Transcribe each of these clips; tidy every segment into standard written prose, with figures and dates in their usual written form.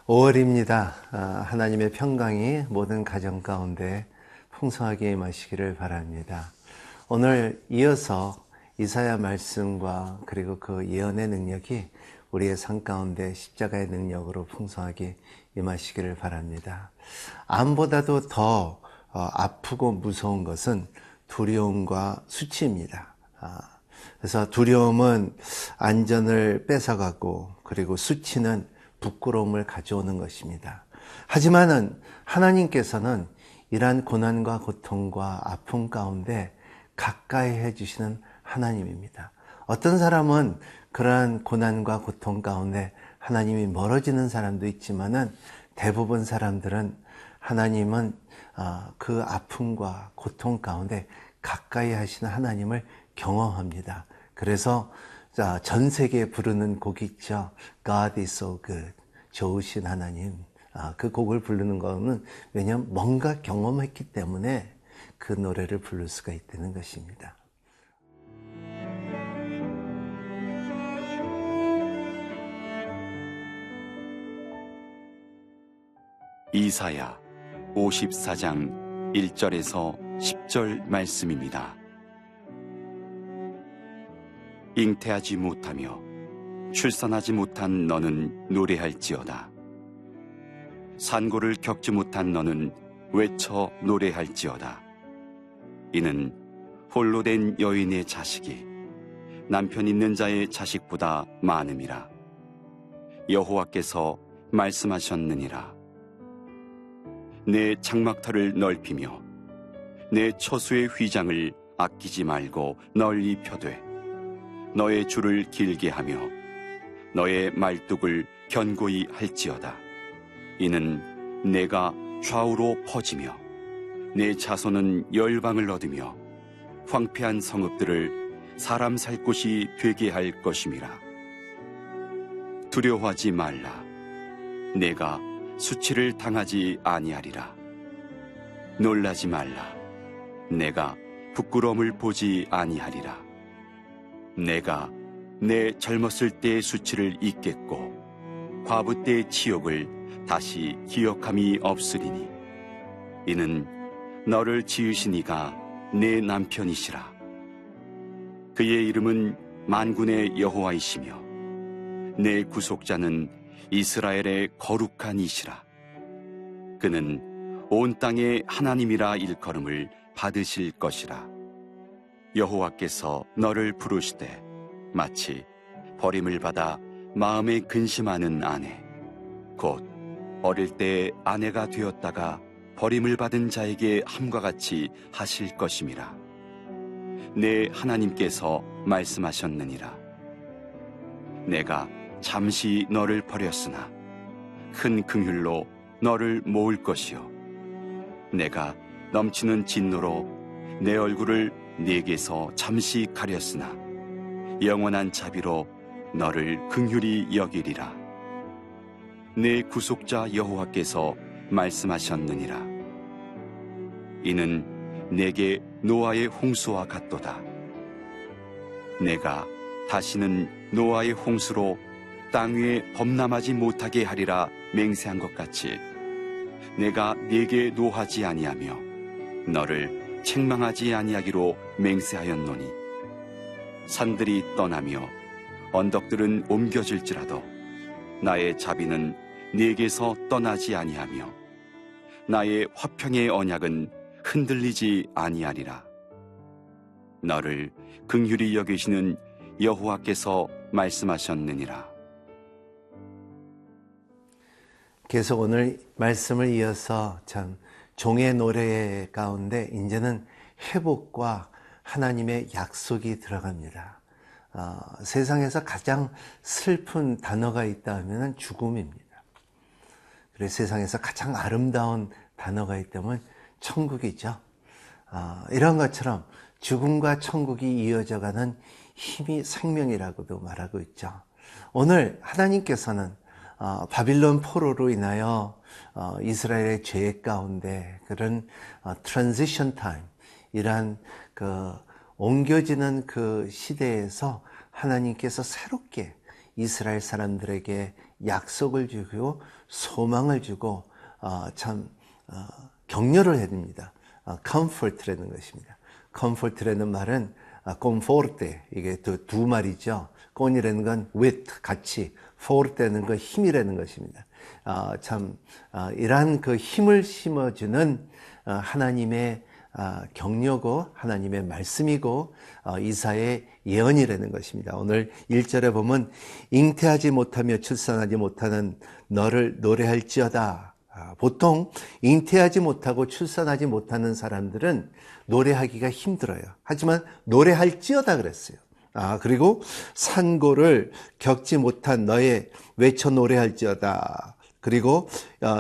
5월입니다. 하나님의 평강이 모든 가정 가운데 풍성하게 임하시기를 바랍니다. 오늘 이어서 이사야 말씀과 그리고 그 예언의 능력이 우리의 삶 가운데 십자가의 능력으로 풍성하게 임하시기를 바랍니다. 암보다도 더 아프고 무서운 것은 두려움과 수치입니다. 그래서 두려움은 안전을 뺏어가고, 그리고 수치는 부끄러움을 가져오는 것입니다. 하지만은 하나님께서는 이러한 고난과 고통과 아픔 가운데 가까이 해주시는 하나님입니다. 어떤 사람은 그러한 고난과 고통 가운데 하나님이 멀어지는 사람도 있지만은 대부분 사람들은 하나님은 그 아픔과 고통 가운데 가까이 하시는 하나님을 경험합니다. 그래서 전 세계에 부르는 곡이 있죠. God is so good. 좋으신 하나님. 그 곡을 부르는 거는 왜냐하면 뭔가 경험했기 때문에 그 노래를 부를 수가 있다는 것입니다. 이사야 54장 1절에서 10절 말씀입니다. 잉태하지 못하며 출산하지 못한 너는 노래할지어다. 산고를 겪지 못한 너는 외쳐 노래할지어다. 이는 홀로 된 여인의 자식이 남편 있는 자의 자식보다 많음이라. 여호와께서 말씀하셨느니라. 내 장막터를 넓히며 내 처수의 휘장을 아끼지 말고 널리 펴되 너의 줄을 길게 하며 너의 말뚝을 견고히 할지어다. 이는 내가 좌우로 퍼지며 내 자손은 열방을 얻으며 황폐한 성읍들을 사람 살 곳이 되게 할 것임이라. 두려워하지 말라. 내가 수치를 당하지 아니하리라. 놀라지 말라. 내가 부끄러움을 보지 아니하리라. 내가 내 젊었을 때의 수치를 잊겠고 과부 때의 치욕을 다시 기억함이 없으리니 이는 너를 지으신 이가 내 남편이시라. 그의 이름은 만군의 여호와이시며 내 구속자는 이스라엘의 거룩한 이시라. 그는 온 땅의 하나님이라 일컬음을 받으실 것이라. 여호와께서 너를 부르시되 마치 버림을 받아 마음에 근심하는 아내, 곧 어릴 때의 아내가 되었다가 버림을 받은 자에게 함과 같이 하실 것임이라. 내 하나님께서 말씀하셨느니라. 내가 잠시 너를 버렸으나 큰 긍휼로 너를 모을 것이요 내가 넘치는 진노로 내 얼굴을 네게서 잠시 가렸으나 영원한 자비로 너를 긍휼히 여기리라. 내 구속자 여호와께서 말씀하셨느니라. 이는 내게 노아의 홍수와 같도다. 내가 다시는 노아의 홍수로 땅 위에 범람하지 못하게 하리라 맹세한 것 같이 내가 네게 노하지 아니하며 너를 책망하지 아니하기로 맹세하였노니 산들이 떠나며 언덕들은 옮겨질지라도 나의 자비는 네게서 떠나지 아니하며 나의 화평의 언약은 흔들리지 아니하리라. 너를 긍휼히 여기시는 여호와께서 말씀하셨느니라. 계속 오늘 말씀을 이어서 참 종의 노래 가운데 이제는 회복과 하나님의 약속이 들어갑니다. 세상에서 가장 슬픈 단어가 있다 하면 죽음입니다. 그래서 세상에서 가장 아름다운 단어가 있다면 천국이죠. 이런 것처럼 죽음과 천국이 이어져가는 힘이 생명이라고도 말하고 있죠. 오늘 하나님께서는 바빌론 포로로 인하여 이스라엘의 죄 가운데 그런 트랜지션 타임, 이러한 그 옮겨지는 그 시대에서 하나님께서 새롭게 이스라엘 사람들에게 약속을 주고 소망을 주고 격려를 해줍니다. comfort라는 것입니다. comfort라는 말은 conforte, 이게 두 말이죠. con이라는 건 with, 같이, forte는 건 힘이라는 것입니다. 이러한 그 힘을 심어주는 하나님의 격려고 하나님의 말씀이고 이사의 예언이라는 것입니다. 오늘 1절에 보면 잉태하지 못하며 출산하지 못하는 너를 노래할지어다. 보통 잉태하지 못하고 출산하지 못하는 사람들은 노래하기가 힘들어요. 하지만 노래할지어다 그랬어요. 그리고 산고를 겪지 못한 너의 외쳐 노래할지어다. 그리고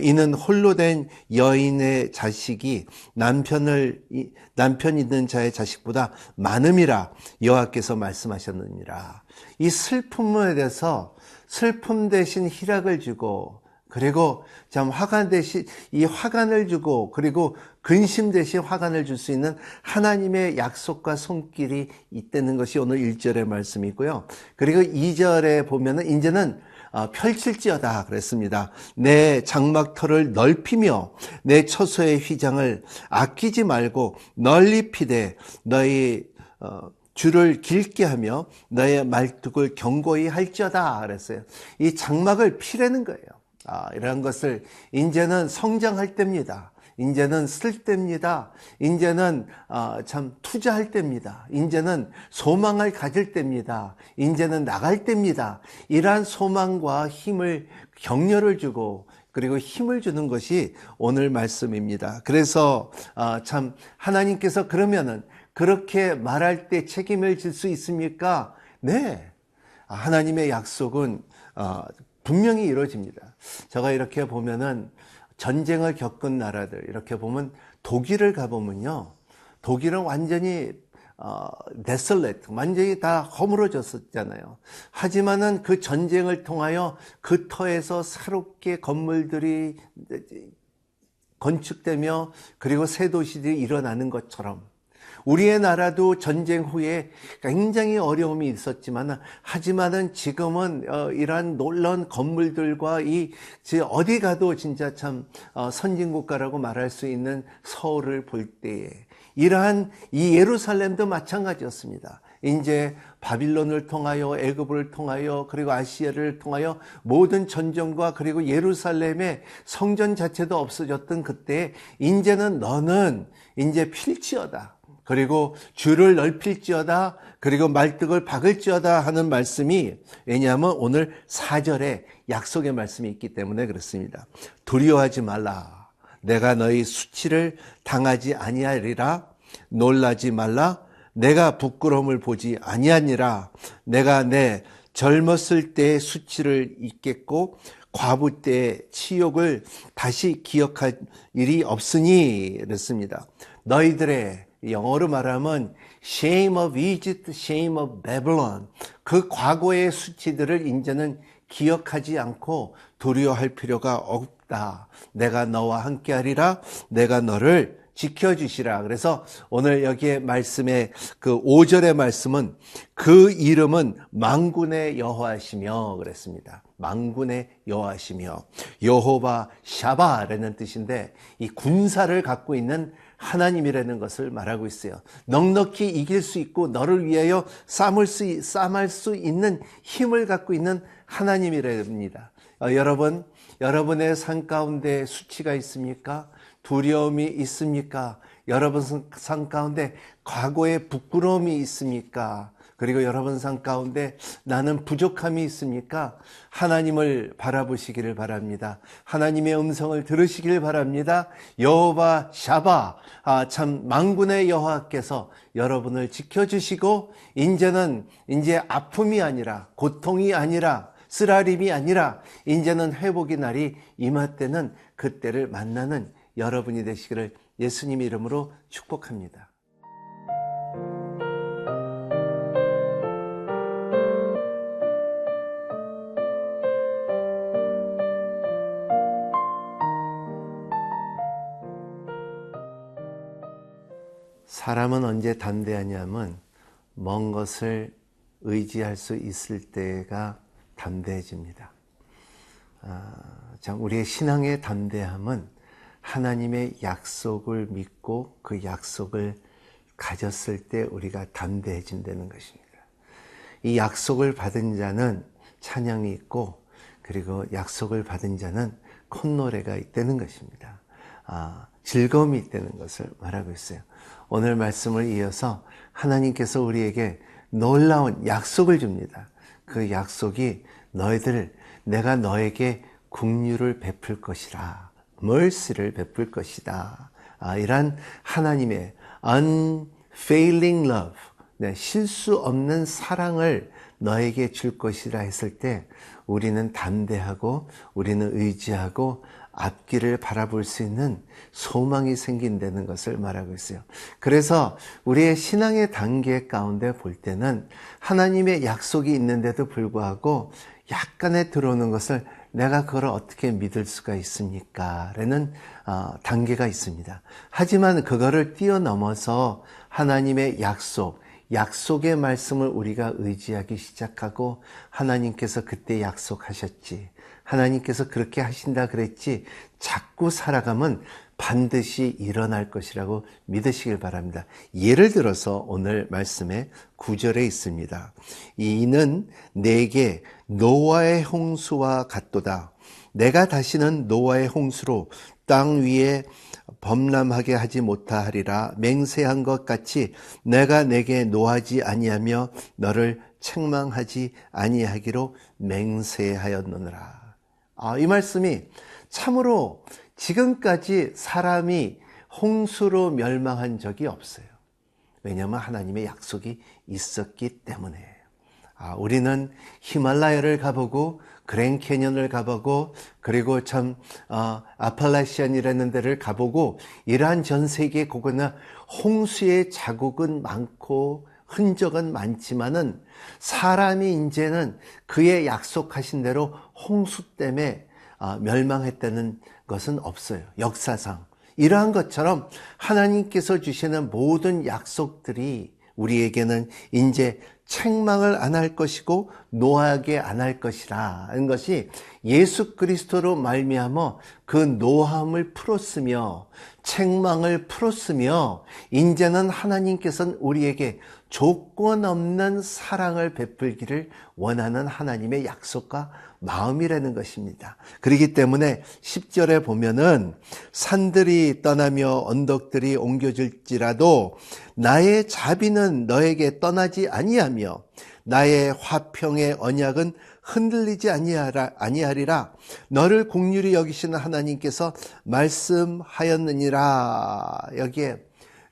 이는 홀로 된 여인의 자식이 남편 있는 자의 자식보다 많음이라 여호와께서 말씀하셨느니라. 이 슬픔에 대해서 슬픔 대신 희락을 주고, 그리고 화관 대신 이 화관을 주고, 그리고 근심 대신 화관을 줄 수 있는 하나님의 약속과 손길이 있다는 것이 오늘 1절의 말씀이고요. 그리고 2절에 보면은 이제는 펼칠지어다 그랬습니다. 내 장막터를 넓히며 내 처소의 휘장을 아끼지 말고 널리 피되 너희 줄을 길게 하며 너의 말뚝을 견고히 할지어다 그랬어요. 이 장막을 피라는 거예요. 이런 것을 이제는 성장할 때입니다. 이제는 쓸 때입니다. 이제는 투자할 때입니다. 이제는 소망을 가질 때입니다. 이제는 나갈 때입니다. 이러한 소망과 힘을, 격려를 주고 그리고 힘을 주는 것이 오늘 말씀입니다. 그래서 하나님께서 그러면은 그렇게 말할 때 책임을 질 수 있습니까? 네. 하나님의 약속은 분명히 이루어집니다. 제가 이렇게 보면은 전쟁을 겪은 나라들, 이렇게 보면 독일을 가보면요, 독일은 완전히 desolate, 완전히 다 허물어졌었잖아요. 하지만은 그 전쟁을 통하여 그 터에서 새롭게 건물들이 건축되며 그리고 새 도시들이 일어나는 것처럼 우리의 나라도 전쟁 후에 굉장히 어려움이 있었지만, 하지만은 지금은 이러한 놀라운 건물들과 어디 가도 진짜 참 선진국가라고 말할 수 있는 서울을 볼 때에 이러한 이 예루살렘도 마찬가지였습니다. 이제 바빌론을 통하여 애굽을 통하여 그리고 아시아를 통하여 모든 전쟁과 그리고 예루살렘의 성전 자체도 없어졌던 그때 이제는 너는 이제 필지어다. 그리고 줄을 넓힐지어다. 그리고 말뚝을 박을지어다 하는 말씀이, 왜냐하면 오늘 4절에 약속의 말씀이 있기 때문에 그렇습니다. 두려워하지 말라. 내가 너희 수치를 당하지 아니하리라. 놀라지 말라. 내가 부끄러움을 보지 아니하니라. 내가 내 젊었을 때의 수치를 잊겠고 과부 때의 치욕을 다시 기억할 일이 없으니 그랬습니다. 너희들의, 영어로 말하면 shame of Egypt, shame of Babylon, 그 과거의 수치들을 이제는 기억하지 않고 두려워할 필요가 없다. 내가 너와 함께하리라. 내가 너를 지켜주시라. 그래서 오늘 여기에 말씀의 그 5절의 말씀은 그 이름은 만군의 여호와시며 그랬습니다. 만군의 여호와시며, 여호바 샤바라는 뜻인데 이 군사를 갖고 있는 하나님이라는 것을 말하고 있어요. 넉넉히 이길 수 있고 너를 위하여 싸움할 수 있는 힘을 갖고 있는 하나님이랍니다. 여러분, 여러분의 삶 가운데 수치가 있습니까? 두려움이 있습니까? 여러분 삶 가운데 과거의 부끄러움이 있습니까? 그리고 여러분 삶 가운데 나는 부족함이 있습니까? 하나님을 바라보시기를 바랍니다. 하나님의 음성을 들으시길 바랍니다. 여호와 샤바, 참 만군의 여호와께서 여러분을 지켜주시고 이제 아픔이 아니라, 고통이 아니라, 쓰라림이 아니라 이제는 회복의 날이 임할 때는 그때를 만나는 여러분이 되시기를 예수님 이름으로 축복합니다. 사람은 언제 담대하냐면 먼 것을 의지할 수 있을 때가 담대해집니다. 참 우리의 신앙의 담대함은 하나님의 약속을 믿고 그 약속을 가졌을 때 우리가 담대해진다는 것입니다. 이 약속을 받은 자는 찬양이 있고 그리고 약속을 받은 자는 콧노래가 있다는 것입니다. 즐거움이 있다는 것을 말하고 있어요. 오늘 말씀을 이어서 하나님께서 우리에게 놀라운 약속을 줍니다. 그 약속이 너희들 내가 너에게 긍휼을 베풀 것이라, mercy를 베풀 것이다. 이란 하나님의 unfailing love, 실수 없는 사랑을 너에게 줄 것이라 했을 때 우리는 담대하고 우리는 의지하고 앞길을 바라볼 수 있는 소망이 생긴다는 것을 말하고 있어요. 그래서 우리의 신앙의 단계 가운데 볼 때는 하나님의 약속이 있는데도 불구하고 약간의 들어오는 것을 내가 그걸 어떻게 믿을 수가 있습니까? 라는 단계가 있습니다. 하지만 그거를 뛰어넘어서 하나님의 약속의 말씀을 우리가 의지하기 시작하고 하나님께서 그때 약속하셨지, 하나님께서 그렇게 하신다 그랬지 자꾸 살아가면 반드시 일어날 것이라고 믿으시길 바랍니다. 예를 들어서 오늘 말씀의 9절에 있습니다. 이는 내게 노아의 홍수와 같도다. 내가 다시는 노아의 홍수로 땅 위에 범람하게 하지 못하리라. 맹세한 것 같이 내가 내게 노하지 아니하며 너를 책망하지 아니하기로 맹세하였느니라. 이 말씀이 참으로 지금까지 사람이 홍수로 멸망한 적이 없어요. 왜냐하면 하나님의 약속이 있었기 때문에. 우리는 히말라야를 가보고 그랜 캐년을 가보고 그리고 참 아팔라시안이라는 데를 가보고 이러한 전 세계 곳곳에 홍수의 자국은 많고 흔적은 많지만은 사람이 이제는 그의 약속하신 대로 홍수 때문에 멸망했다는 것은 없어요. 역사상. 이러한 것처럼 하나님께서 주시는 모든 약속들이 우리에게는 이제 책망을 안 할 것이고 노하게 안 할 것이라는 것이 예수 그리스도로 말미암아 그 노함을 풀었으며 책망을 풀었으며 이제는 하나님께서는 우리에게 조건 없는 사랑을 베풀기를 원하는 하나님의 약속과 마음이라는 것입니다. 그렇기 때문에 10절에 보면은 산들이 떠나며 언덕들이 옮겨질지라도 나의 자비는 너에게 떠나지 아니하며 나의 화평의 언약은 흔들리지 아니하리라. 너를 긍휼히 여기시는 하나님께서 말씀하였느니라. 여기에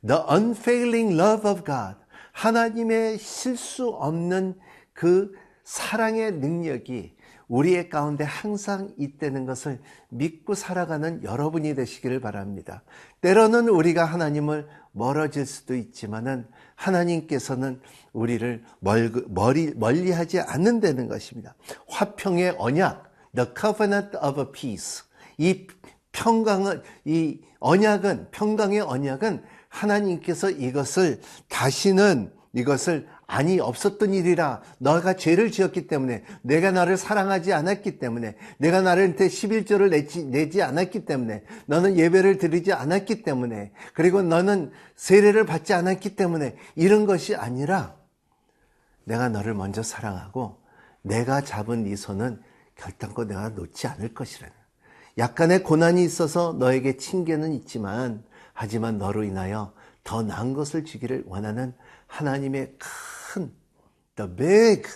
The unfailing love of God, 하나님의 실수 없는 그 사랑의 능력이 우리의 가운데 항상 있다는 것을 믿고 살아가는 여러분이 되시기를 바랍니다. 때로는 우리가 하나님을 멀어질 수도 있지만은 하나님께서는 우리를 멀리하지 않는다는 것입니다. 화평의 언약, the covenant of peace. 이 평강의 언약은 하나님께서 다시는 이것을 아니 없었던 일이라, 너가 죄를 지었기 때문에, 내가 너를 사랑하지 않았기 때문에, 내가 나한테 11조를 내지 않았기 때문에, 너는 예배를 드리지 않았기 때문에, 그리고 너는 세례를 받지 않았기 때문에, 이런 것이 아니라 내가 너를 먼저 사랑하고 내가 잡은 네 손은 결단코 내가 놓지 않을 것이라는, 약간의 고난이 있어서 너에게 징계는 있지만 하지만 너로 인하여 더 나은 것을 주기를 원하는 하나님의 큰 the big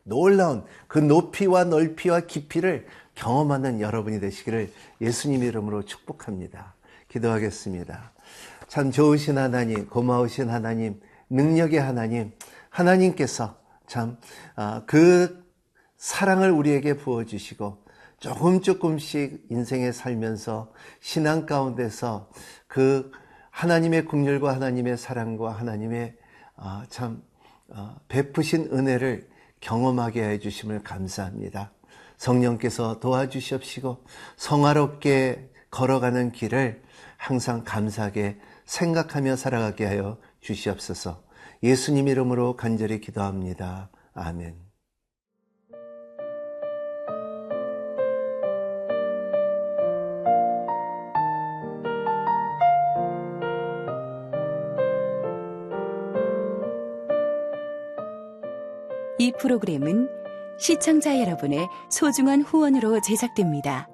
놀라운 그 높이와 넓이와 깊이를 경험하는 여러분이 되시기를 예수님 이름으로 축복합니다. 기도하겠습니다. 참 좋으신 하나님, 고마우신 하나님, 능력의 하나님, 하나님께서 참 그 사랑을 우리에게 부어주시고 조금씩 인생에 살면서 신앙 가운데서 그 하나님의 긍휼과 하나님의 사랑과 하나님의 베푸신 은혜를 경험하게 해주심을 감사합니다. 성령께서 도와주시옵시고 성화롭게 걸어가는 길을 항상 감사하게 생각하며 살아가게 하여 주시옵소서. 예수님 이름으로 간절히 기도합니다. 아멘. 이 프로그램은 시청자 여러분의 소중한 후원으로 제작됩니다.